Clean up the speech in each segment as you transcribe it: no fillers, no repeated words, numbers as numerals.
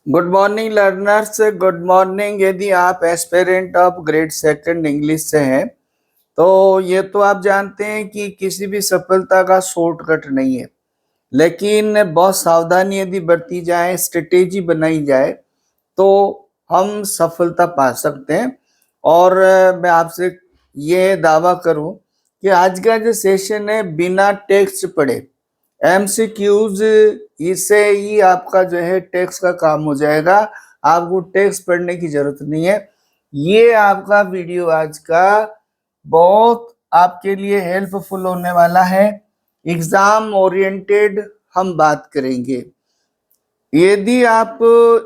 Good morning learners, good morning. यदि आप aspirant of grade second English से हैं तो ये तो आप जानते हैं कि किसी भी सफलता का शॉर्टकट नहीं है, लेकिन बहुत सावधानी यदि बरती जाए, स्ट्रेटेजी बनाई जाए तो हम सफलता पा सकते हैं। और मैं आपसे ये दावा करूं कि आज का जो सेशन है बिना टेक्स्ट पढ़े एमसीक्यूज, इससे ही आपका जो है टेक्स्ट का काम हो जाएगा। आपको टेक्स्ट पढ़ने की जरूरत नहीं है। ये आपका वीडियो आज का बहुत आपके लिए हेल्पफुल होने वाला है। एग्जाम ओरिएंटेड हम बात करेंगे। यदि आप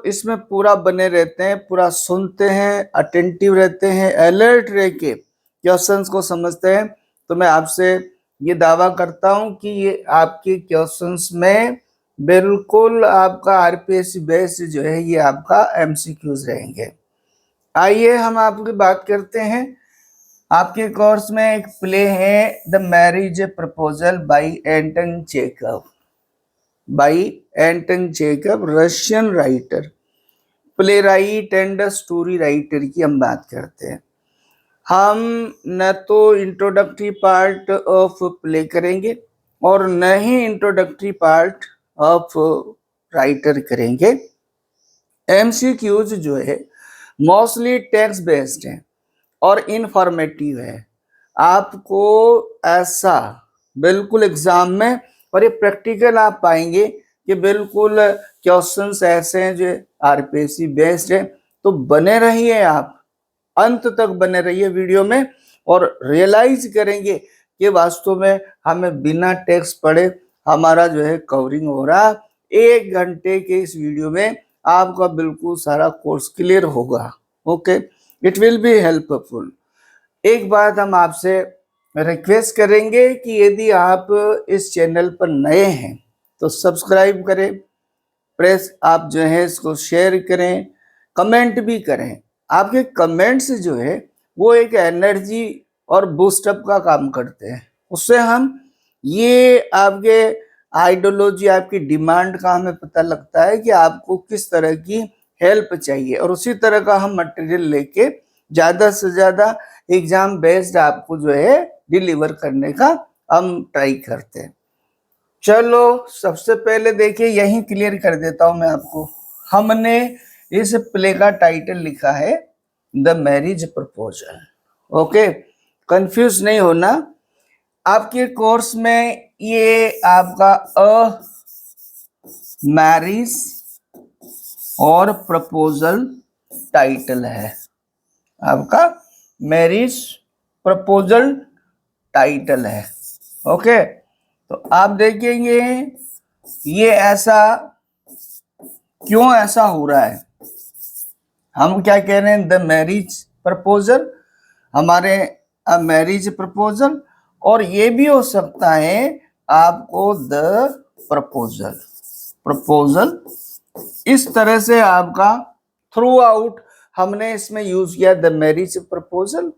इसमें पूरा बने रहते हैं, पूरा सुनते हैं, अटेंटिव रहते हैं, अलर्ट रह के क्वेश्चंस को समझते हैं, तो मैं आपसे ये दावा करता हूं कि ये आपके क्वेश्चंस में बिल्कुल आपका आरपीएससी बेस्ड जो है ये आपका एमसीक्यूज रहेंगे। आइए हम आपकी बात करते हैं। आपके कोर्स में एक प्ले है the marriage proposal by Anton Chekhov, Russian writer, playwright and story writer की हम बात करते हैं। हम न तो इंट्रोडक्टरी पार्ट ऑफ प्ले करेंगे और न ही इंट्रोडक्टरी पार्ट ऑफ राइटर करेंगे। एमसीक्यूज जो है मोस्टली टेक्स्ट बेस्ड है और इंफॉर्मेटिव है। आपको ऐसा बिल्कुल एग्जाम में, और ये प्रैक्टिकल आप पाएंगे कि बिल्कुल क्वेश्चंस ऐसे हैं जो आरपीएससी बेस्ड है। तो बने रहिए, आप अंत तक बने रहिए वीडियो में और रियलाइज करेंगे कि वास्तव में हमें बिना टेक्स्ट पढ़े हमारा जो है कवरिंग हो रहा। 1 घंटे के इस वीडियो में आपका बिल्कुल सारा कोर्स क्लियर होगा। Okay, it will be helpful. एक बात हम आपसे रिक्वेस्ट करेंगे कि यदि आप इस चैनल पर नए हैं तो सब्सक्राइब करें, प्रेस आप जो है इसको शेयर करें, कमेंट भी करें। आपके कमेंट्स जो है वो एक एनर्जी और बूस्टअप का काम करते हैं। उससे हम ये आपके आइडियोलॉजी, आपकी डिमांड का हमें पता लगता है कि आपको किस तरह की हेल्प चाहिए, और उसी तरह का हम मटेरियल लेके ज़्यादा से ज़्यादा एग्जाम बेस्ड आपको जो है डिलीवर करने का हम ट्राई करते हैं। चलो सबसे पहले देखिए, यही क्लियर कर देता हूं मैं आपको। हमने इस प्ले का टाइटल लिखा है the marriage proposal. Okay, confuse नहीं होना। आपके कोर्स में ये आपका अ मैरिज और प्रपोजल टाइटल है। आपका मैरिज प्रपोजल टाइटल है। ओके, तो आप देखेंगे ये ऐसा क्यों ऐसा हो रहा है। हम क्या कह रहे हैं, द मैरिज प्रपोजल, हमारे मैरिज प्रपोजल, और ये भी हो सकता है आपको द प्रपोजल। प्रपोजल इस तरह से आपका थ्रू आउट हमने इसमें यूज किया द मैरिज प्रपोजल।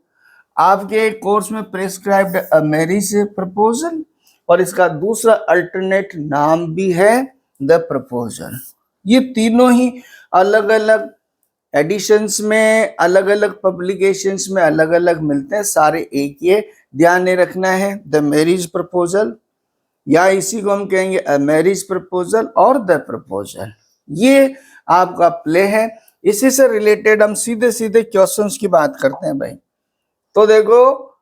आपके कोर्स में प्रिस्क्राइब्ड मैरिज प्रपोजल, और इसका दूसरा अल्टरनेट नाम भी है द प्रपोजल। ये तीनों ही अलग अलग एडिशंस में, अलग अलग पब्लिकेशंस में अलग अलग मिलते हैं। सारे एक ही, ध्यान नहीं रखना है, द मैरिज प्रपोजल, या इसी को हम कहेंगे अ मैरिज प्रपोजल और द प्रपोजल। ये आपका प्ले है। इसी से रिलेटेड हम सीधे सीधे क्वेश्चंस की बात करते हैं भाई। तो देखो,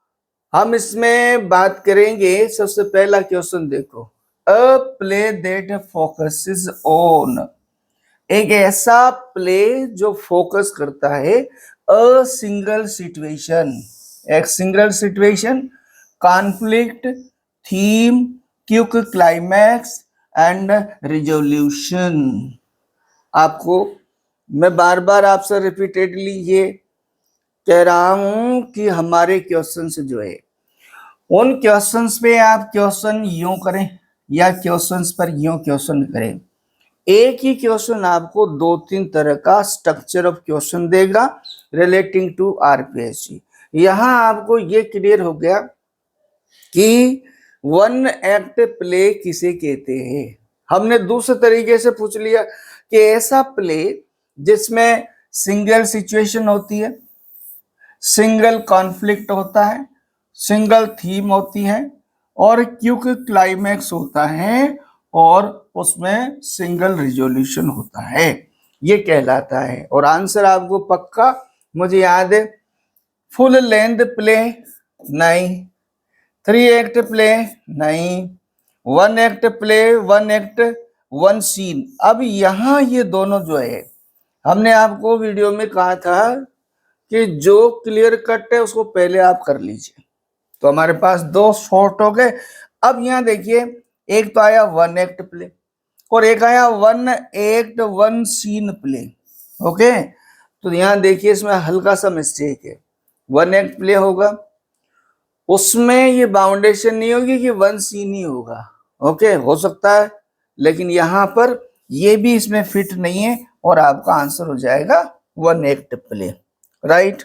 हम इसमें बात करेंगे। सबसे पहला क्वेश्चन देखो, अ प्ले दैट फोकसेस ऑन, एक ऐसा प्ले जो फोकस करता है अ सिंगल सिचुएशन, एक single situation, conflict, theme, quick climax and resolution. आपको मैं बार बार आपसे रिपीटेडली ये कह रहा हूं कि हमारे क्वेश्चंस जो है, उन क्वेश्चंस पे आप क्वेश्चन यूं करें या क्वेश्चंस पर यूं क्वेश्चन करें। एक ही क्वेश्चन आपको 2-3 तरह का स्ट्रक्चर ऑफ क्वेश्चन देगा रिलेटिंग टू आरपीएससी। यहां आपको ये क्लियर हो गया कि वन एक्ट प्ले किसे कहते हैं। हमने दूसरे तरीके से पूछ लिया कि ऐसा प्ले जिसमें सिंगल सिचुएशन होती है, सिंगल कॉन्फ्लिक्ट होता है, सिंगल थीम होती है और क्विक क्लाइमैक्स होता है और उसमें सिंगल रिजोल्यूशन होता है, ये कहलाता है। और आंसर आपको पक्का मुझे याद है, फुल लेंथ प्ले नहीं, 3 एक्ट प्ले नहीं, 1 एक्ट प्ले, 1 एक्ट 1 सीन। अब यहां ये दोनों जो है, हमने आपको वीडियो में कहा था कि जो क्लियर कट है उसको पहले आप कर लीजिए। तो हमारे पास 2 शॉर्ट हो गए। अब यहां देखिए, एक तो आया 1 एक्ट प्ले और एक आया 1 एक्ट 1 सीन प्ले। ओके, तो यहां देखिए इसमें हल्का सा मिस्टेक है। 1 एक्ट प्ले होगा, उसमें ये बाउंडेशन नहीं होगी कि 1 सीन ही होगा। ओके, हो सकता है, लेकिन यहां पर ये भी इसमें फिट नहीं है और आपका आंसर हो जाएगा 1 एक्ट प्ले। राइट,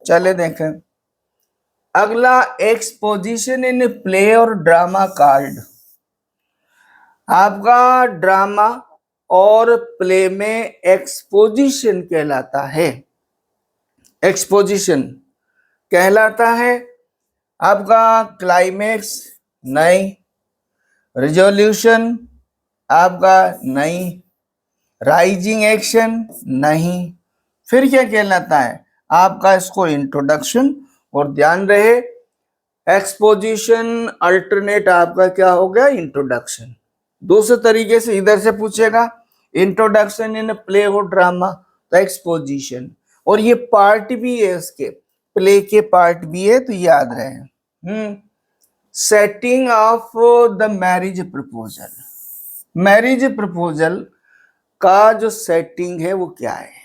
चले देखें अगला, एक्सपोजिशन इन प्ले और ड्रामा कार्ड। आपका ड्रामा और प्ले में एक्सपोजिशन कहलाता है, एक्सपोजिशन कहलाता है आपका क्लाइमेक्स नहीं, रिजोल्यूशन आपका नहीं, राइजिंग एक्शन नहीं, फिर क्या कहलाता है आपका इसको इंट्रोडक्शन। और ध्यान रहे एक्सपोजिशन अल्टरनेट आपका क्या हो गया, इंट्रोडक्शन। दूसरे तरीके से इधर से पूछेगा इंट्रोडक्शन इन प्ले और ड्रामा, तो एक्सपोजिशन, और ये पार्ट भी है इसके, प्ले के पार्ट भी है, तो याद रहे। Setting of the marriage proposal, marriage proposal का जो सेटिंग है वो क्या है।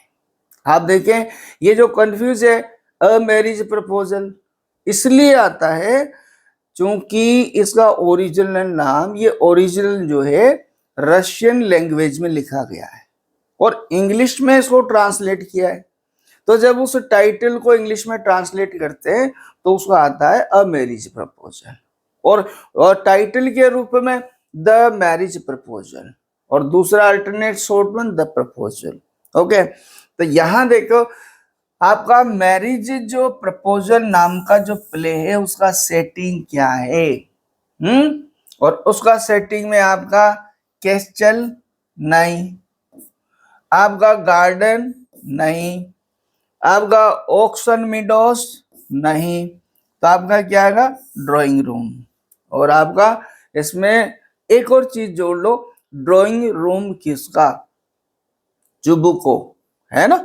आप देखें ये जो कंफ्यूज है, अ मैरिज प्रपोजल इसलिए आता है क्योंकि इसका ओरिजिनल नाम, ये ओरिजिनल जो है रशियन लैंग्वेज में लिखा गया है और इंग्लिश में इसको ट्रांसलेट किया है। तो जब उस टाइटल को इंग्लिश में ट्रांसलेट करते हैं तो उसको आता है अ मैरिज प्रपोजल, और टाइटल के रूप में द मैरिज प्रपोजल, और दूसरा अल्टरनेट शॉर्ट में द प्रपोजल। ओके, तो यहां देखो आपका मैरिज जो प्रपोजल नाम का जो प्ले है उसका सेटिंग क्या है। और उसका सेटिंग में आपका कैस्टल नहीं, आपका गार्डन नहीं, आपका ऑक्शन मिडोस नहीं, तो आपका क्या आएगा, ड्राइंग रूम। और आपका इसमें एक और चीज जोड़ लो, ड्राइंग रूम किसका, चुबुको है ना,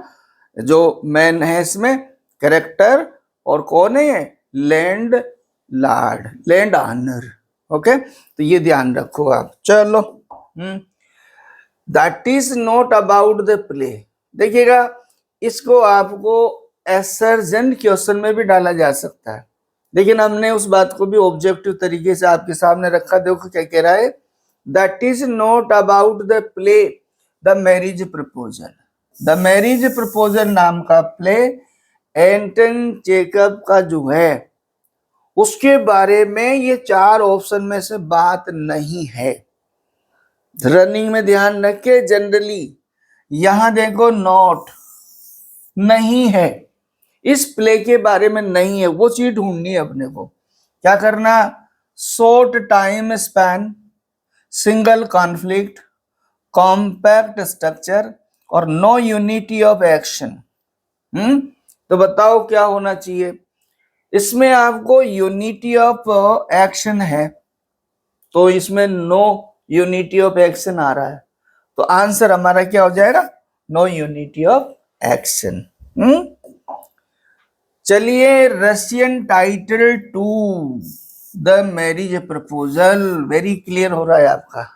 जो मैन है इसमें कैरेक्टर, और कौन है, land Lord, land owner. Okay, तो ये ध्यान रखो आप। चलो, that is not about the play. देखिएगा इसको आपको एसर्जेंट क्वेश्चन में भी डाला जा सकता है, लेकिन हमने उस बात को भी ऑब्जेक्टिव तरीके से आपके सामने रखा। देखो क्या कह रहा है, that is not about the play the marriage proposal. The marriage proposal नाम का प्ले एंटन चेकब का जो है उसके बारे में ये 4 ऑप्शन में से बात नहीं है। रनिंग में ध्यान रखे, जनरली यहां देखो नॉट नहीं है, इस प्ले के बारे में नहीं है, वो चीज ढूंढनी है अपने को। क्या करना, short time span, single conflict, compact structure और नो यूनिटी ऑफ एक्शन। तो बताओ क्या होना चाहिए इसमें, आपको यूनिटी ऑफ एक्शन है तो इसमें नो यूनिटी ऑफ एक्शन आ रहा है, तो आंसर हमारा क्या हो जाएगा, नो यूनिटी ऑफ एक्शन। चलिए, Russian title to the marriage proposal, very clear हो रहा है आपका।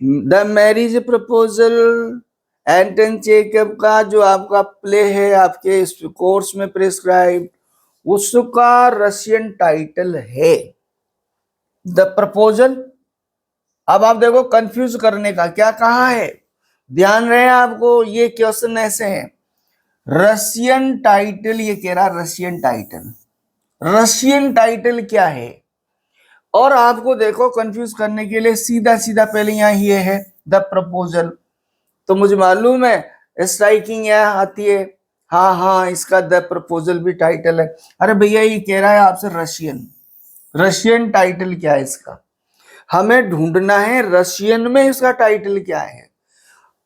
The marriage proposal Anton Chekhov का जो आपका प्ले है आपके इस कोर्स में प्रिस्क्राइब, उसका रशियन टाइटल है द प्रपोजल। अब आप देखो कंफ्यूज करने का क्या कहा है, ध्यान रहे आपको, ये क्वेश्चन ऐसे हैं, रशियन टाइटल, ये कह रहा रशियन टाइटल, रशियन टाइटल क्या है। और आपको देखो कंफ्यूज करने के लिए सीधा सीधा पहले यहां ये है द प्रपोजल, तो मुझे मालूम है स्ट्राइकिंग यहाँ आती है, हाँ हाँ इसका द प्रपोजल भी टाइटल है। अरे भैया ये कह रहा है आपसे रशियन, रशियन टाइटल क्या है इसका, हमें ढूंढना है रशियन में इसका टाइटल क्या है।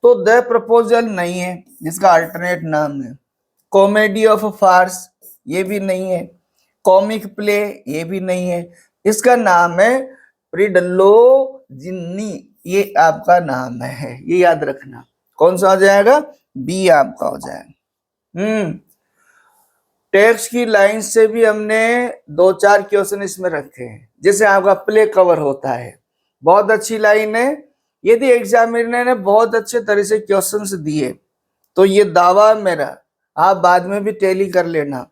तो द प्रपोजल नहीं है, जिसका अल्टरनेट नाम है। कॉमेडी ऑफ फार्स ये भी नहीं है। कॉमिक प्ले ये भी नहीं है। इसका नाम है प्रिडलो जिन्नी, ये आपका नाम है, ये याद रखना। कौन सा हो जाएगा, बी आपका हो जाएगा। टेक्स्ट की लाइन से भी हमने 2-4 क्वेश्चन इसमें रखे हैं, जैसे आपका प्ले कवर होता है, बहुत अच्छी लाइन है। यदि एग्जामिनर ने बहुत अच्छे तरह से क्वेश्चंस दिए तो ये दावा मेरा, आप बाद में भी टैली कर लेना,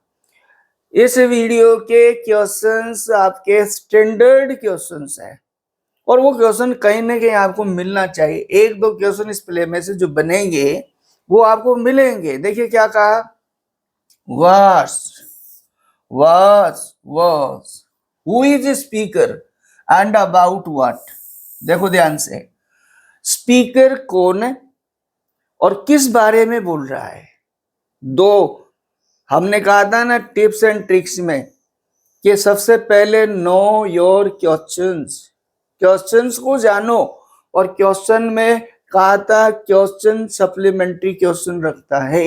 इस वीडियो के क्वेश्चंस आपके स्टैंडर्ड क्वेश्चंस हैं, और वो क्वेश्चन कहीं ना कहीं आपको मिलना चाहिए। 1-2 क्वेश्चन इस प्ले में से जो बनेंगे वो आपको मिलेंगे। देखिए क्या कहा, was who is a speaker and about what। देखो ध्यान से, स्पीकर कौन है और किस बारे में बोल रहा है। दो, हमने कहा था ना टिप्स एंड ट्रिक्स में कि सबसे पहले नो योर क्वेश्चंस, क्वेश्चंस को जानो। और क्वेश्चन में कहा था क्वेश्चन सप्लीमेंट्री क्वेश्चन रखता है।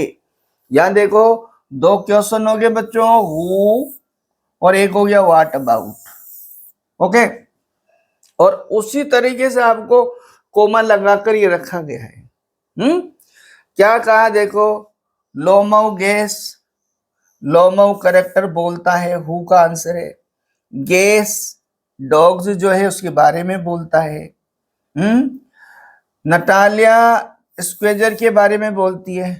यहां देखो 2 क्वेश्चन हो गए बच्चों, हु और एक हो गया व्हाट अबाउट। ओके, और उसी तरीके से आपको कोमा लगाकर ये रखा गया है। क्या कहा देखो, लोमो गेस, लोमो करेक्टर बोलता है, हु का आंसर है। गेस डॉग्स जो है उसके बारे में बोलता है। नटालिया स्क्वेजर के बारे में बोलती है।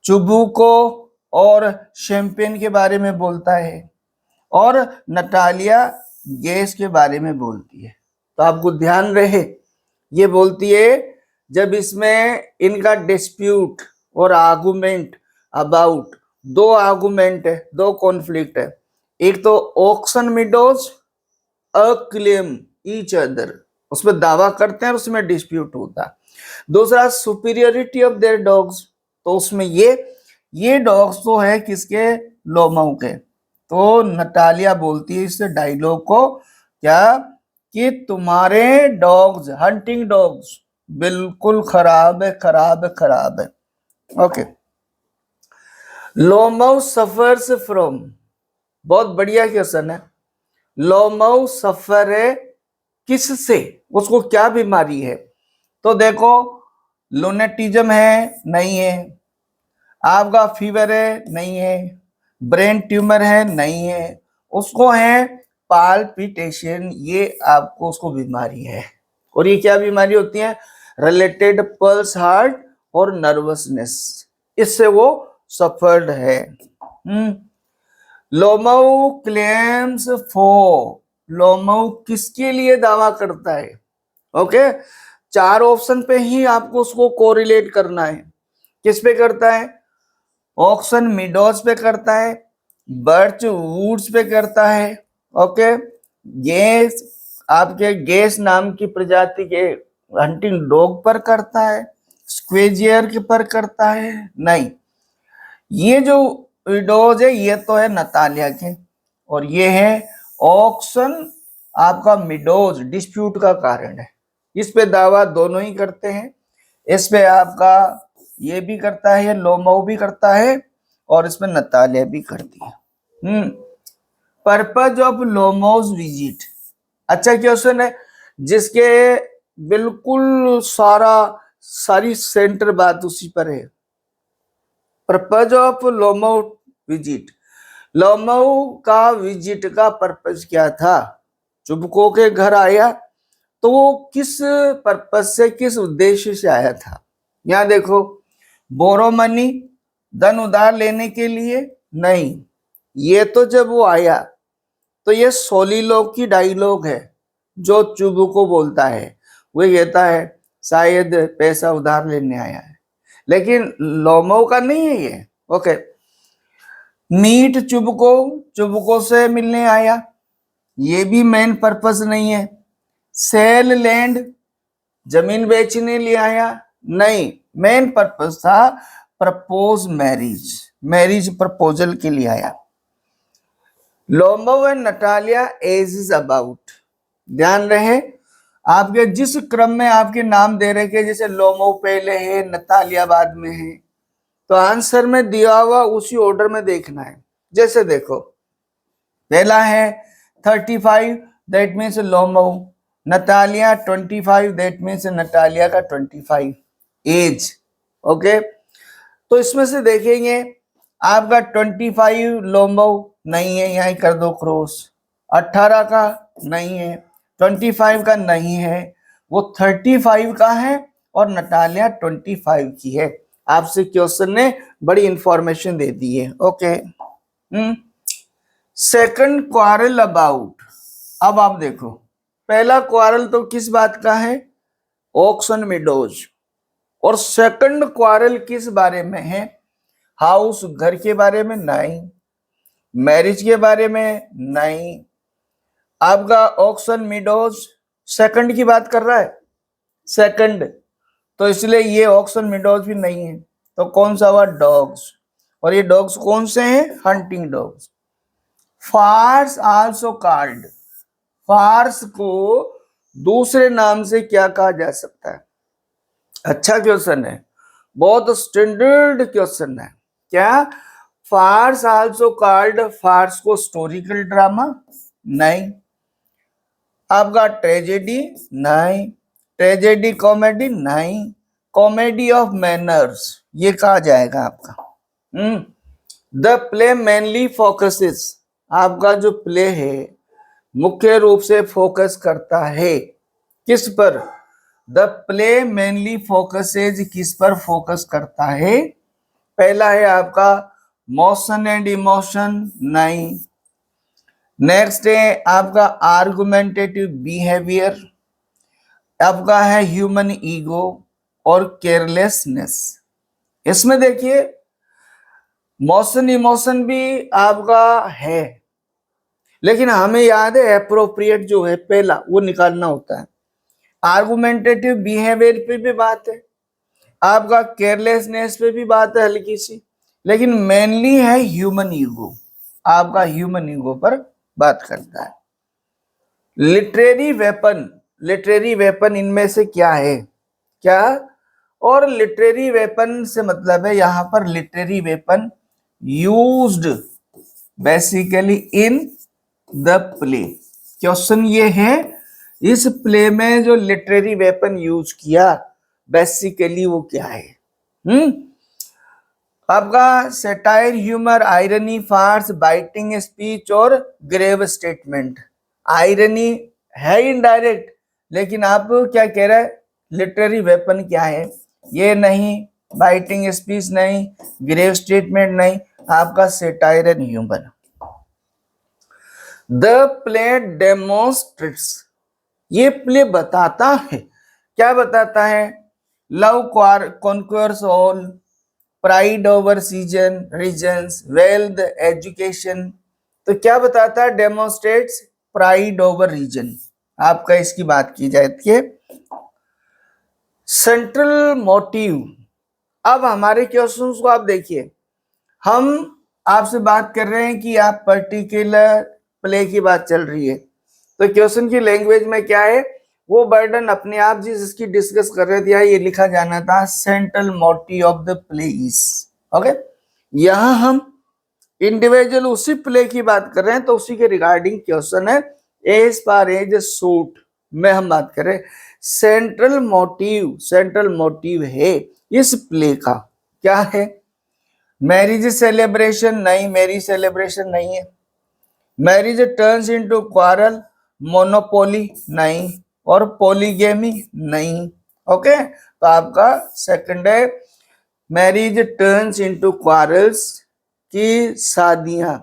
चुबुको और शैंपेन के बारे में बोलता है, और नटालिया गैस के बारे में बोलती है। तो आपको ध्यान रहे, ये बोलती है जब इसमें इनका डिस्प्यूट और आर्गुमेंट अबाउट, 2 आर्गुमेंट है, 2 कॉन्फ्लिक्ट है। एक तो oxen meadows acclaim each other, उसमें दावा करते हैं और उसमें डिस्प्यूट होता है। दूसरा सुपीरियरिटी ऑफ देयर डॉग्स, तो उसमें ये डॉग्स तो है किसके, लोमो के। तो नटालिया बोलती है इस डायलॉग को क्या, कि तुम्हारे डॉग्स, हंटिंग डॉग्स बिल्कुल खराब है, खराब है, खराब है। ओके, लोमो सफर्स फ्रॉम, बहुत बढ़िया क्वेश्चन है। लोमो सफर है किससे, उसको क्या बीमारी है। तो देखो लुनेटिज्म है, नहीं है। आपका फीवर है, नहीं है। ब्रेन ट्यूमर है, नहीं है। उसको है पाल्पिटेशन, ये आपको उसको बीमारी है। और ये क्या बीमारी होती है, रिलेटेड पल्स हार्ट और नर्वसनेस, इससे वो सफर्ड है। लोमो क्लेम्स फॉर, लोमो किसके लिए दावा करता है। ओके, 4 ऑप्शन पे ही आपको उसको कोरिलेट करना है। किस पे करता है, ऑक्सन मिडोज पे करता है, बर्च वुड्स पे करता है। ओके, गेस, आपके गेस नाम की प्रजाति के हंटिंग डॉग पर करता है, स्क्वेजियर के पर करता है, नहीं। ये जो विडोज है ये तो है नतालिया के, और ये है ऑक्सन आपका मिडोज, डिस्प्यूट का कारण है। इस पे दावा दोनों ही करते हैं। इस पे आपका ये भी करता है, लोमो भी करता है, और इसमें नतालिया भी करती है। पर्पज ऑफ लोमोज विजिट, अच्छा क्वेश्चन है, जिसके बिल्कुल सारी सेंटर बात उसी पर है। पर्पज ऑफ लोमो विजिट, लोमो का विजिट का पर्पज क्या था। चुबको के घर आया तो वो किस पर्पज से, किस उद्देश्य से आया था। यहां देखो, बोरो मनी, धन उधार लेने के लिए, नहीं। ये तो जब वो आया तो ये सोलिलोक की डायलॉग है जो चुबको बोलता है। वो कहता है शायद पैसा उधार लेने आया है, लेकिन लोमो का नहीं है ये। ओके, मीट चुबको, चुबको से मिलने आया, ये भी मेन पर्पस नहीं है। सेल लैंड, जमीन बेचने लिए आया, नहीं। मेन पर्पस था प्रपोज मैरिज, मैरिज प्रपोजल के लिए आया। Lomov and Natalia age is about, ध्यान रहे आपके जिस क्रम में आपके नाम दे रखे, जैसे लोमो पहले है, नतालिया बाद में है, तो आंसर में दिया हुआ उसी ऑर्डर में देखना है। जैसे देखो पहला है 35, that means Lomov, Natalia 25, that means Natalia का 25 एज। ओके, तो इसमें से देखेंगे आपका 25 लोमो नहीं है, यहां कर दो क्रॉस, 18 का नहीं है, 25 का नहीं है, वो 35 का है और नटालिया 25 की है। आपसे क्वेश्चन ने बड़ी इंफॉर्मेशन दे दी है। ओके, सेकंड क्वारल अबाउट, अब आप देखो पहला क्वारल तो किस बात का है, ऑक्सन मिडोज, और सेकंड क्वारल किस बारे में है, हाउस घर के बारे में नहीं, मैरिज के बारे में नहीं, आपका ऑक्सन मिडोज सेकंड की बात कर रहा है, सेकंड, तो इसलिए ये ऑक्सन मिडोज भी नहीं है। तो कौन सा हुआ, डॉग्स, और ये डॉग्स कौन से हैं, hunting dogs. Farce also called, farce को दूसरे नाम से क्या कहा जा सकता है, अच्छा क्वेश्चन है, बहुत स्टैंडर्ड क्वेश्चन है। क्या फार्स आल्सो कॉल्ड, फार्स को स्टोरिकल ड्रामा नहीं, आपका ट्रेजेडी नहीं, ट्रेजेडी कॉमेडी नहीं, कॉमेडी ऑफ मैनर्स ये कहा जाएगा आपका। द प्ले मेनली फोकसेस, आपका जो प्ले है मुख्य रूप से फोकस करता है किस पर, द प्ले मेनली फोकसेज किस पर फोकस करता है, पहला है आपका मोशन एंड इमोशन नहीं, नेक्स्ट है आपका आर्गुमेंटेटिव बिहेवियर, आपका है ह्यूमन ईगो और केयरलेसनेस। इसमें देखिए मोशन इमोशन भी आपका है, लेकिन हमें याद है एप्रोप्रिएट जो है पहला वो निकालना होता है, आर्गुमेंटेटिव बिहेवियर पे भी बात है, आपका केयरलेसनेस पे भी बात है हल्की सी, लेकिन मेनली है ह्यूमन ईगो, आपका ह्यूमन ईगो पर बात करता है। लिटरेरी वेपन, लिटरेरी वेपन इनमें से क्या है, क्या, और लिटरेरी वेपन से मतलब है यहां पर literary weapon used basically in the play. Question ये है इस प्ले में जो लिटरेरी वेपन यूज किया बेसिकली वो क्या है। आपका satire, humour, irony, farce, biting speech और ग्रेव स्टेटमेंट। आयरनी है इनडायरेक्ट, लेकिन आप क्या कह रहे हैं, लिटरेरी वेपन क्या है, ये नहीं, बाइटिंग स्पीच नहीं, ग्रेव स्टेटमेंट नहीं, आपका satire and humour. The play demonstrates, ये प्ले बताता है, क्या बताता है, love conquers all, pride over season reasons, wealth, education. तो क्या बताता है, डेमोन्स्ट्रेट्स प्राइड ओवर रीजन। आपका इसकी बात की जाती है। सेंट्रल मोटिव, अब हमारे क्वेश्चंस को आप देखिए, हम आपसे बात कर रहे हैं कि आप पर्टिकुलर प्ले की बात चल रही है, तो क्वेश्चन की लैंग्वेज में क्या है, वो बर्डन अपने आप जिसकी डिस्कस कर रहे थे ये लिखा जाना था central motive of the play is. Okay, यहां हम इंडिविजुअल उसी प्ले की बात कर रहे हैं, तो उसी के रिगार्डिंग क्वेश्चन है। एज पर एज सूट में हम बात कर रहे हैं, सेंट्रल मोटिव, सेंट्रल मोटिव है इस प्ले का क्या है, मैरिज सेलिब्रेशन नहीं, मैरिज सेलिब्रेशन नहीं है, marriage turns into quarrel, monopoly नहीं, और पॉलीगेमी नहीं। ओके, तो आपका सेकंड है मैरिज टर्न्स इनटू क्वारल्स, की शादियां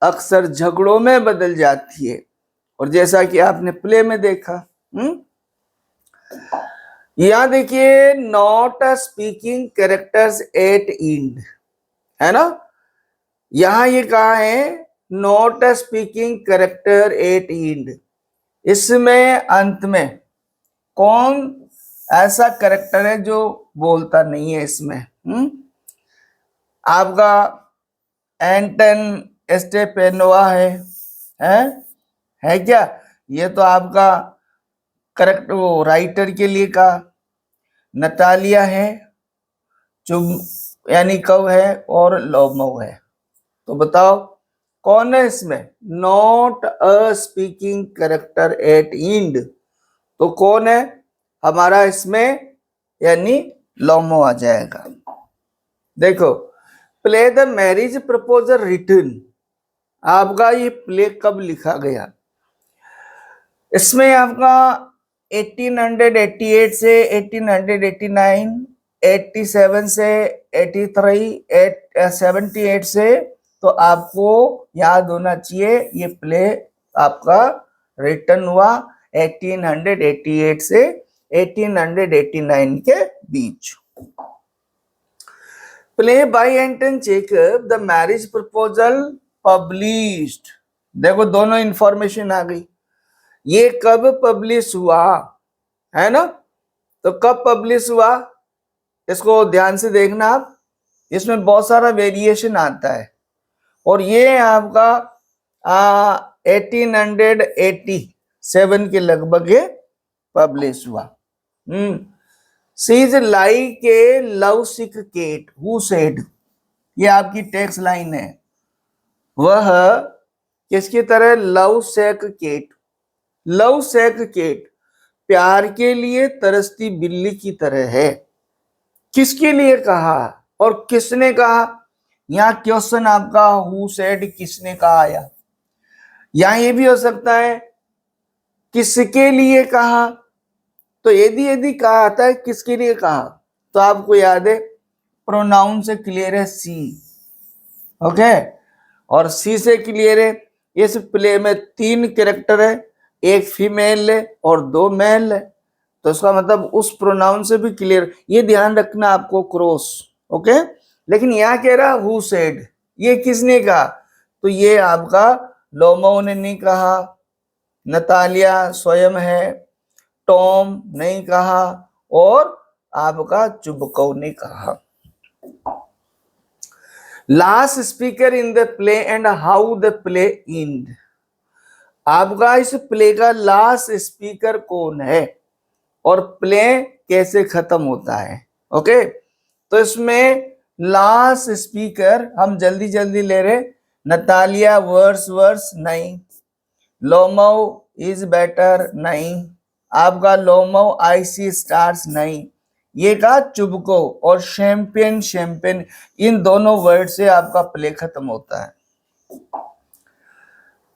अक्सर झगड़ों में बदल जाती है, और जैसा कि आपने प्ले में देखा। यहां देखिए not a speaking characters at end, है ना, यहां ये कहा है not a speaking character at end, इसमें अंत में कौन ऐसा कैरेक्टर है जो बोलता नहीं है इसमें। आपका एंटन एस्टेपेनोवा है है क्या? ये तो आपका करेक्ट वो राइटर के लिए का। नतालिया है, चुब यानी कव है, और लोमो है। तो बताओ कौन है इसमें? Not a speaking character at end, तो कौन है हमारा इसमें? यानी लोमो आ जाएगा। देखो, play the marriage proposal written, आपका ये प्ले कब लिखा गया? इसमें आपका 1888 से 1889, 87 से 83, 78 से, तो आपको याद होना चाहिए ये प्ले आपका रिटर्न हुआ 1888 से 1889 के बीच। Play by Anton Chekhov the marriage proposal published, देखो दोनों इंफॉर्मेशन आ गई। ये कब पब्लिश हुआ है ना? तो कब पब्लिश हुआ इसको ध्यान से देखना आप, इसमें बहुत सारा वेरिएशन आता है। और ये आपका 1887 के लगभग ये पब्लिश हुआ। She is like a love sick cat who said, ये आपकी टेक्स्ट लाइन है। वह किसकी तरह? Love sick cat, love sick cat, प्यार के लिए तरसती बिल्ली की तरह है। किसके लिए कहा और किसने कहा? यहां क्वेश्चन आपका हु सेड, किसने कहा आया। यहां ये भी हो सकता है किसके लिए कहा, तो यदि कहा आता है किसके लिए कहा, तो आपको याद है प्रोनाउन से क्लियर है सी, ओके, और सी से क्लियर है। इस प्ले में 3 कैरेक्टर है, एक फीमेल है और 2 मेल है, तो इसका मतलब उस प्रोनाउन से भी क्लियर, ये ध्यान रखना आपको क्रॉस, ओके। लेकिन यहां कह रहा हु सेड, ये किसने कहा? तो ये आपका लोमो ने नहीं कहा, नतालिया स्वयं है, टॉम नहीं कहा, और आपका चुबकोव ने कहा। Last speaker in the play and how the play and, आपका इस प्ले का लास्ट स्पीकर कौन है और प्ले कैसे खत्म होता है, ओके। तो इसमें लास्ट स्पीकर हम जल्दी जल्दी ले रहे, नतालिया वर्स वर्स नहीं, लोमो इज बेटर नहीं, आपका लोमो आई सी स्टार्स नहीं, ये का चुबको और शैंपेन शैंपेन, इन दोनों वर्ड से आपका प्ले खत्म होता है।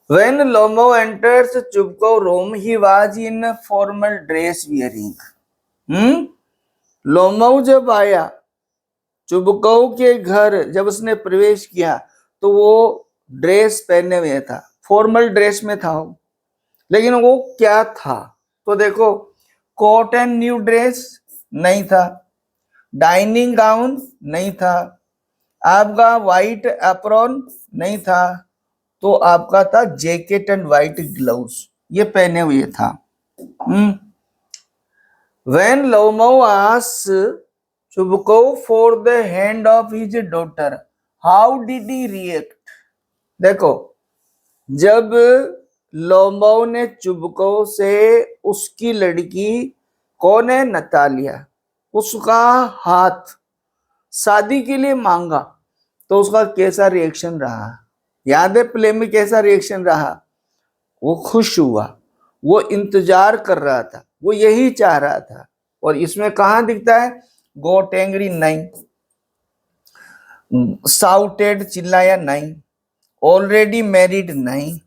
When Lomo enters Chubko room, he was in formal dress wearing. लोमो जब आया चुबको के घर, जब उसने प्रवेश किया तो वो ड्रेस पहने हुए था, फॉर्मल ड्रेस में था। लेकिन वो क्या था? तो देखो, कोट एंड न्यू ड्रेस नहीं था, डाइनिंग गाउन नहीं था, आपका व्हाइट एप्रॉन नहीं था, तो आपका था जैकेट एंड व्हाइट ग्लव्स, ये पहने हुए था। When Lomo asked Chubko for the hand of his daughter, how did he react? देखो, जब लोमो ने चुबको से उसकी लड़की, कौन है? नतालिया, उसका हाथ शादी के लिए मांगा, तो उसका कैसा रिएक्शन रहा? याद है प्ले में कैसा रिएक्शन रहा? वो खुश हुआ, वो इंतजार कर रहा था, वो यही चाह रहा था। और इसमें कहां दिखता है? गोट एंग्री नहीं, साउटेड चिल्लाया नहीं, ऑलरेडी मैरिड नहीं,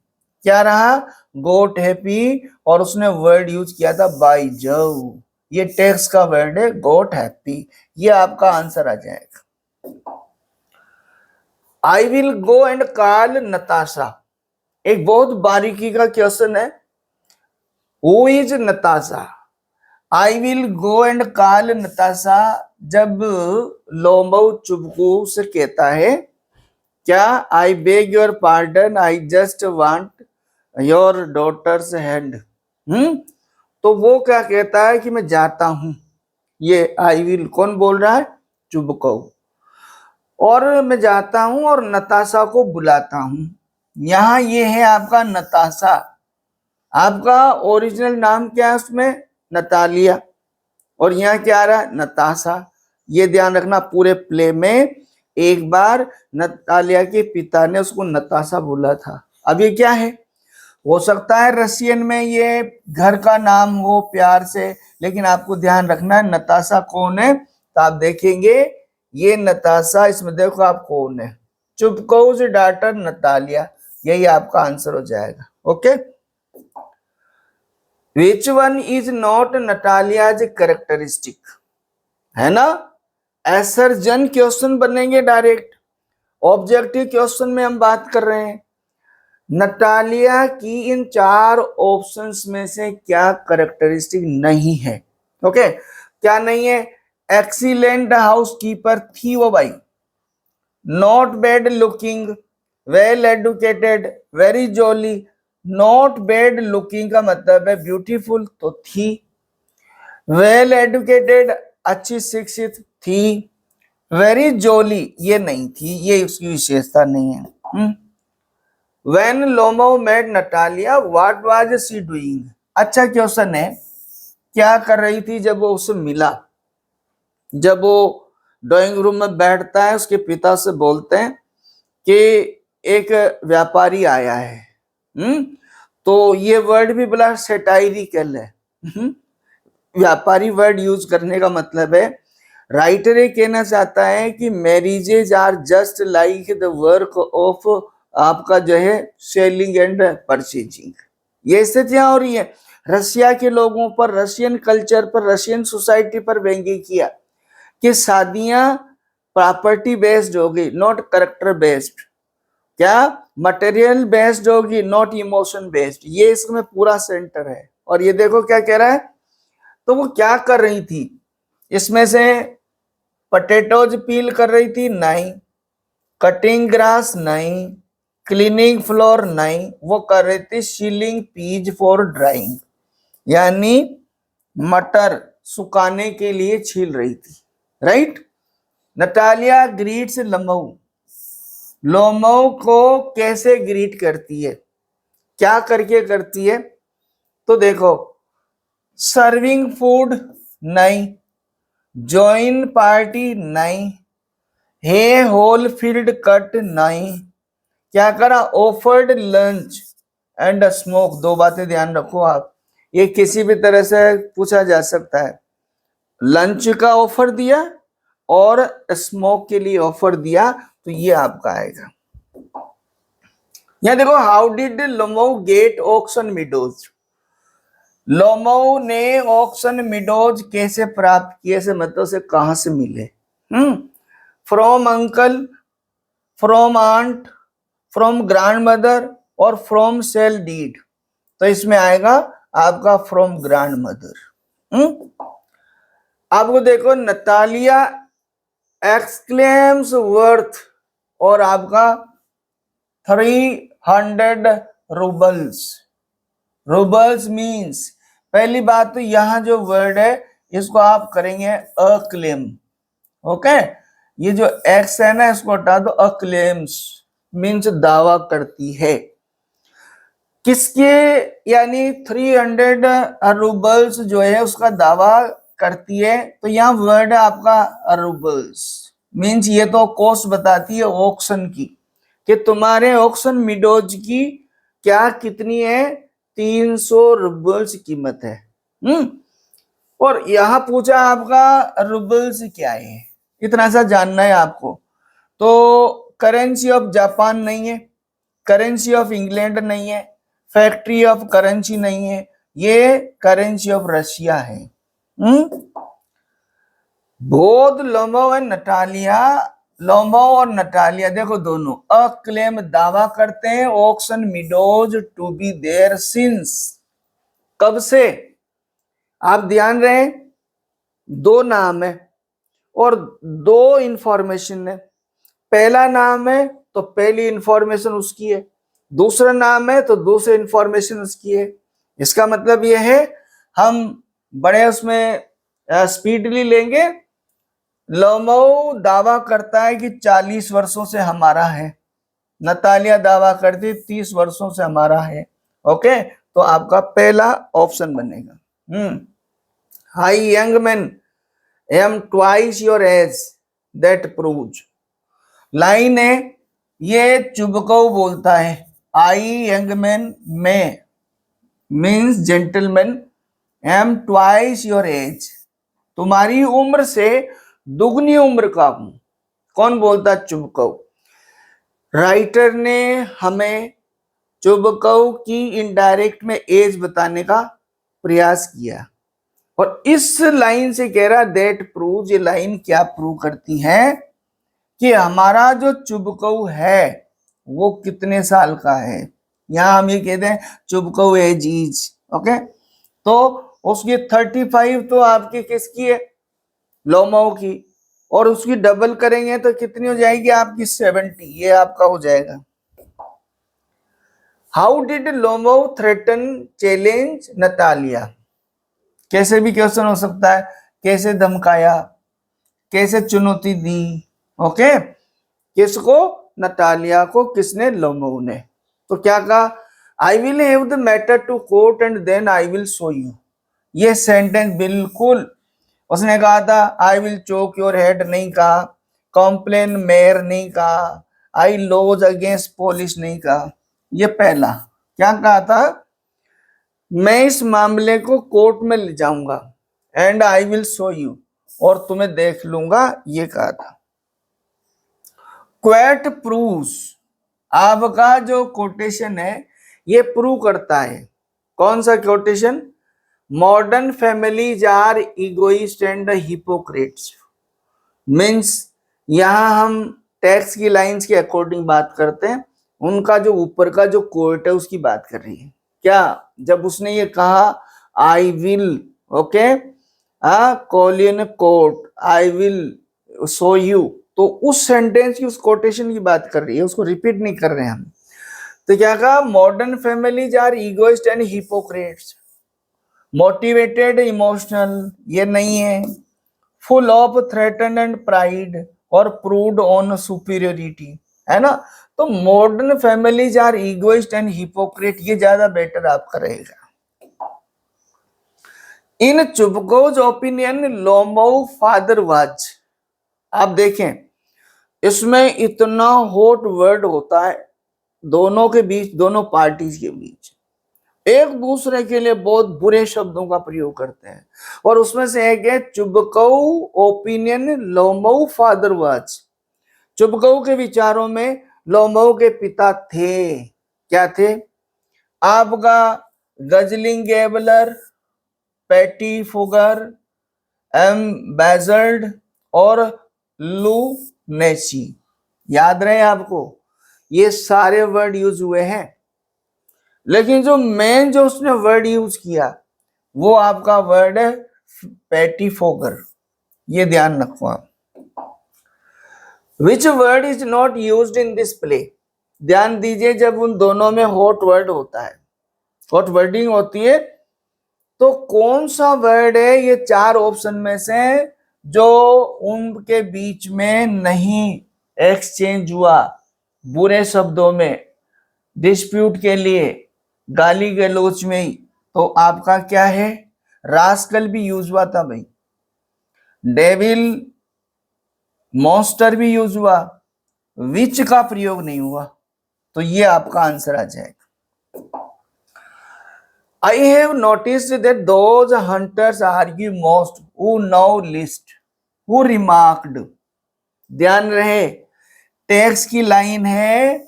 क्या रहा? गोट हैप्पी, और उसने वर्ड यूज किया था बाय जव, ये टेक्स्ट का वर्ड है गोट हैप्पी, ये आपका आंसर आ जाएगा। I will go and call Natasha, एक बहुत बारीकी का क्वेश्चन है, who is Natasha? I will go and call Natasha, जब लोमो चुबको से कहता है क्या? I beg your pardon, I just want your daughter's hand. तो वो क्या कहता है कि मैं जाता हूं, ये आई विल कौन बोल रहा है? चुबकोव। और मैं जाता हूं और नताशा को बुलाता हूं। यहां ये है आपका नताशा। आपका ओरिजिनल नाम क्या है उसमें? नतालिया। और यहाँ क्या आ रहा है? नताशा। ये ध्यान रखना, पूरे प्ले में एक बार नतालिया के पिता ने उसको नताशा बोला था। अब ये क्या है? हो सकता है रशियन में ये घर का नाम हो प्यार से, लेकिन आपको ध्यान रखना है नताशा कौन है। तो आप देखेंगे ये नताशा, इसमें देखो आप कौन है, चुबकोव डॉटर नतालिया। यही आपका आंसर हो जाएगा। Okay, which one is not Natalia's characteristic, है ना। असर्जन क्वेश्चन बनेंगे डायरेक्ट। ऑब्जेक्टिव क्वेश्चन में हम बात कर रहे हैं। नटालिया की इन 4 ऑप्शंस में से क्या कैरेक्टरिस्टिक नहीं है? ओके, क्या नहीं है? एक्सीलेंट हाउसकीपर थी वो भाई, not bad looking, well educated, very jolly. Not bad looking का मतलब है ब्यूटीफुल, तो थी। वेल एडुकेटेड, अच्छी शिक्षित थी। वेरी जॉली ये नहीं थी, ये उसकी विशेषता नहीं है। When Lomo met Natalia, what was she doing? अच्छा क्वेश्चन है, क्या कर रही थी जब वो उससे मिला? जब वो ड्राइंग रूम में बैठता है, उसके पिता से बोलते हैं कि एक व्यापारी आया है। तो ये वर्ड भी बड़ा सेटाइरिकल है। व्यापारी वर्ड यूज करने का मतलब है, राइटर ये कहना चाहता है कि marriages are just like the work of आपका जो है सेलिंग एंड परचेजिंग। ये स्थितियां हो रही है। रशिया के लोगों पर, रशियन कल्चर पर, रशियन सोसाइटी पर व्यंग्य किया कि शादियां प्रॉपर्टी बेस्ड होगी, नॉट कैरेक्टर बेस्ड। क्या? मटेरियल बेस्ड होगी, नॉट इमोशन बेस्ड। ये इसमें पूरा सेंटर है। और ये देखो क्या कह रहा है। तो वो क्या कर रही थी इसमें से? पोटैटोज पील कर रही थी? नहीं। Cutting grass? नहीं। Cleaning floor? नहीं। वो कर रही थी शीलिंग पीज फॉर ड्राइंग, यानी मटर सुखाने के लिए छील रही थी। Right. Natalia greets Lomov. Lomov को कैसे ग्रीट करती है? क्या करके करती है? तो देखो, सर्विंग फूड? नहीं। Join party? नहीं। हे होल फील्ड कट? नहीं। क्या करा? Offered lunch and smoke. 2 बातें ध्यान रखो आप, ये किसी भी तरह से पूछा जा सकता है। लंच का ऑफर दिया और स्मोक के लिए ऑफर दिया, तो ये आपका आएगा। यहां देखो, how did Lomov get Oxen Meadows. Lomov ने ऑक्सन मीडोज कैसे प्राप्त किए? से मतलब से कहां से मिले? From uncle, from aunt, from grandmother और फ्रॉम सेल डीड। तो इसमें आएगा आपका फ्रॉम ग्रैंड मदर। आपको देखो, नतालिया एक्सक्लेम्स वर्थ और आपका 300 रूबल्स। रूबल्स मीन्स, पहली बात तो यहां जो वर्ड है इसको आप करेंगे अक्लेम। ओके, ये जो एक्स है ना इसको हटा दो, अक्लेम्स मीन्स दावा करती है। किसके? यानी 300 रूबल्स जो है उसका दावा करती है। तो यहाँ वर्ड है आपका रूबल्स, मीन्स ये तो कॉस्ट बताती है ऑक्शन की, कि तुम्हारे ऑक्शन मिडोज की क्या कितनी है? 300 रूबल्स कीमत है। और यहां पूछा आपका रूबल्स क्या है, इतना सा जानना है आपको। तो करेंसी ऑफ जापान नहीं है, करेंसी ऑफ इंग्लैंड नहीं है, फैक्ट्री ऑफ करेंसी नहीं है, ये करेंसी ऑफ रशिया है। बोध लोमो एंड नटालिया, लोमो और नटालिया देखो दोनों अक्लेम दावा करते हैं Oxen Meadows to be there since. कब से? आप ध्यान रहे, 2 नाम है और 2 इंफॉर्मेशन है। पहला नाम है तो पहली इंफॉर्मेशन उसकी है, दूसरा नाम है तो दूसरी इंफॉर्मेशन उसकी है। इसका मतलब यह है हम बड़े उसमें स्पीडली लेंगे। लोमो दावा करता है कि 40 वर्षों से हमारा है, नतालिया दावा करती 30 वर्षों से हमारा है। ओके, तो आपका पहला ऑप्शन बनेगा। Hi young man am twice your age that proves. Line है, ये चुबकौ बोलता है आई यंग मैन में means gentleman am twice your age, तुम्हारी उम्र से दुगनी उम्र का हूं। कौन बोलता? चुबकौ। राइटर ने हमें चुबकौ की इनडायरेक्ट में एज बताने का प्रयास किया, और इस लाइन से कह रहा दैट प्रूव, ये लाइन क्या प्रूव करती है कि हमारा जो चुबकौ है वो कितने साल का है। यहां हम ये कहते हैं चुबकौ एज इज। ओके, तो उसकी 35 तो आपकी किसकी है? लोमो की, और उसकी डबल करेंगे तो कितनी हो जाएगी आपकी? 70। ये आपका हो जाएगा। How did Lomov threaten challenge Natalia? कैसे भी क्वेश्चन हो सकता है, कैसे धमकाया, कैसे चुनौती दी। ओके, किसको? नतालिया को। किसने? लोमो ने। तो क्या कहा? I will have the matter to court and then I will show you. ये सेंटेंस बिल्कुल उसने कहा था। I will choke your head नहीं कहा, कॉम्प्लेन मेयर नहीं कहा, आई लॉज अगेंस्ट पुलिस नहीं कहा। ये पहला क्या कहा था? मैं इस मामले को कोर्ट में ले जाऊंगा and I will show you, और तुम्हें देख लूंगा, ये कहा था। क्वेट प्रूव्स, आपका जो कोटेशन है ये प्रूव करता है। कौन सा quotation? Modern families are egoist and hypocrites. Means यहां हम टेक्स्ट की लाइंस के अकॉर्डिंग बात करते हैं, उनका जो ऊपर का जो कोट है उसकी बात कर रही है। क्या? जब उसने ये कहा I will, okay, call in court, I will show you, तो उस सेंटेंस की, उस कोटेशन की बात कर रही है, उसको रिपीट नहीं कर रहे हैं हम। तो क्या कहा? Modern families are egoist and hypocrites, motivated emotional, ये नहीं है, full of threaten and pride और प्रूव्ड ऑन सुपीरियोरिटी, है ना। तो modern families are egoist and hypocrite, ये ज्यादा बेटर आपका रहेगा। In Chubukov's opinion Lomov father was. आप देखें इसमें इतना हॉट वर्ड होता है दोनों के बीच, दोनों पार्टीज के बीच, एक दूसरे के लिए बहुत बुरे शब्दों का प्रयोग करते हैं। और उसमें से एक है चुबकौ ओपिनियन लोमो फादर वाज। चुबकौ के विचारों में लोमो के पिता थे। क्या थे? आपका गजलिंग गैबलर, पैटी फुगर, एम्बेजल्ड और लूनेसी। याद रहे आपको, ये सारे वर्ड यूज हुए हैं, लेकिन जो मेन जो उसने वर्ड यूज किया वो आपका वर्ड है पैटी फोगर। ये ध्यान रखो आप। Which word is not used in this play? ध्यान दीजिए, जब उन दोनों में हॉट वर्ड होता है, हॉट वर्डिंग होती है, तो कौन सा वर्ड है ये चार ऑप्शन में से जो उनके बीच में नहीं एक्सचेंज हुआ बुरे शब्दों में, डिस्प्यूट के लिए, गाली गलौच में ही? तो आपका क्या है? रास्कल भी यूज हुआ था भाई, डेविल, मॉन्स्टर भी यूज हुआ, विच का प्रयोग नहीं हुआ। तो ये आपका आंसर आ जाएगा। I have noticed that those hunters argue most who know least, who remarked। ध्यान रहे, टेक्स्ट की लाइन है,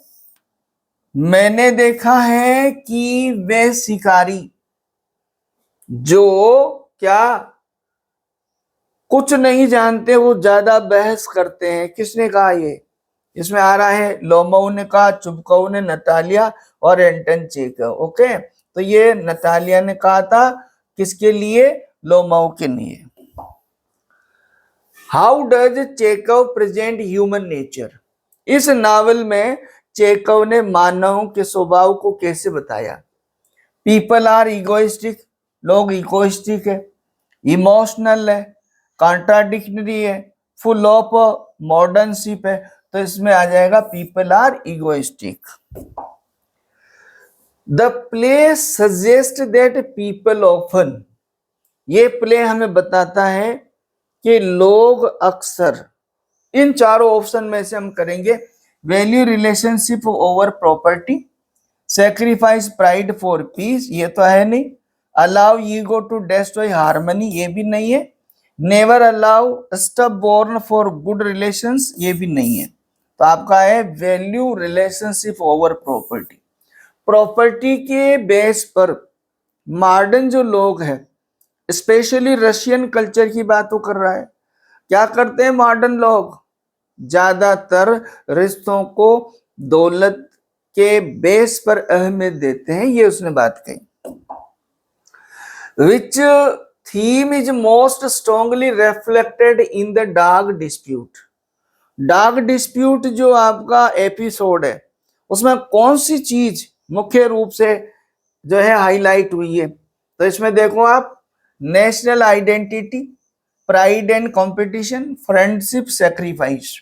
मैंने देखा है कि वे शिकारी जो क्या कुछ नहीं जानते वो ज्यादा बहस करते हैं। किसने कहा ये? इसमें आ रहा है लोमो ने कहा, चुबकौ ने, नतालिया और एंटन चेकव। ओके, तो ये नतालिया ने कहा था, किसके लिए? लोमो के लिए। How does Chekhov present human nature? इस नावल में चेकव ने मानव के स्वभाव को कैसे बताया? पीपल आर इगोइस्टिक, लोग इगोइस्टिक है, इमोशनल है, कॉन्ट्राडिक्टरी है, फुल ऑफ मॉडर्नशिप है, तो इसमें आ जाएगा people are egoistic. The play suggest that people often, ये प्ले हमें बताता है कि लोग अक्सर, इन चारों ऑप्शन में से हम करेंगे, value relationship over property, sacrifice pride for peace, ये तो है नहीं, allow ego to destroy harmony, ये भी नहीं है, never allow stubborn for good relations, ये भी नहीं है। तो आपका है value relationship over property. Property के बेस पर मॉडर्न जो लोग हैं, स्पेशली रशियन कल्चर की बात तो कर रहा है, क्या करते हैं मॉडर्न लोग, ज्यादातर रिश्तों को दौलत के बेस पर अहमियत देते हैं, ये उसने बात कही। Which theme is most strongly reflected in the dog dispute, dog dispute जो आपका एपिसोड है, उसमें कौन सी चीज मुख्य रूप से जो है हाईलाइट हुई है? तो इसमें देखो आप, national identity, pride and competition, friendship, sacrifice.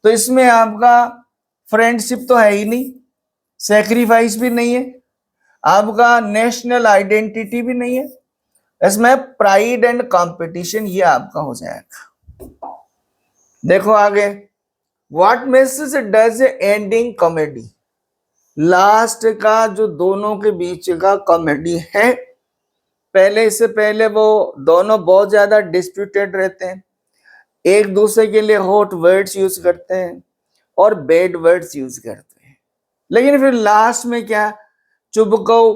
तो इसमें आपका फ्रेंडशिप तो है ही नहीं, सेक्रीफाइस भी नहीं है, आपका नेशनल आइडेंटिटी भी नहीं है, इसमें प्राइड एंड कंपटीशन ये आपका हो जाएगा। देखो आगे, what message does ending comedy, last का जो दोनों के बीच का कॉमेडी है, पहले इससे पहले वो दोनों बहुत ज्यादा डिस्प्यूटेड रहते हैं, एक दूसरे के लिए हॉट वर्ड्स यूज करते हैं और बैड वर्ड्स यूज करते हैं, लेकिन फिर लास्ट में क्या, चुबको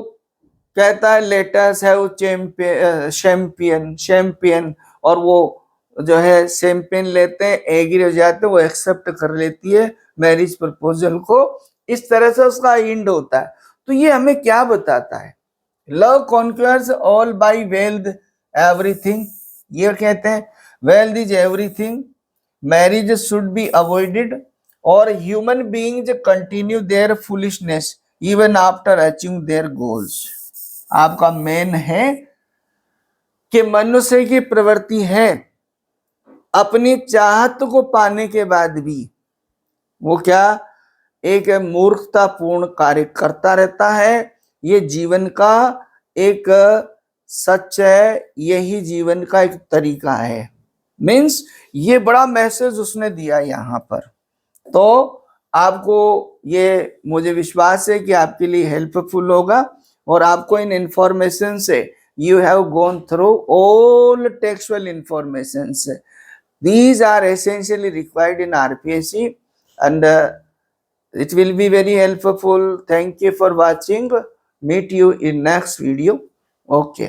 कहता है लेट अस हैव चैंपियन शैंपियन, और वो जो है शैंपियन लेते हैं, एग्री हो जाते हैं, वो एक्सेप्ट कर लेती है मैरिज प्रपोजल को, इस तरह से उसका एंड होता है। तो ये हमें क्या बताता है? Love conquers all by wealth everything, ये कहते हैं wealth is everything, marriage should be avoided, और human beings continue their foolishness even after achieving their goals. आपका मेन है कि मनुष्य की प्रवृत्ति है अपनी चाहत को पाने के बाद भी वो क्या, एक मूर्खतापूर्ण कार्य करता रहता है। ये जीवन का एक सच है, यही जीवन का एक तरीका है। मीन्स ये बड़ा मैसेज उसने दिया यहाँ पर। तो आपको ये, मुझे विश्वास है कि आपके लिए हेल्पफुल होगा, और आपको इन इंफॉर्मेशन से, you have gone through all textual information, these are essentially required in RPSC, and it will be very helpful. Thank you for watching. Meet you in next video. Okay.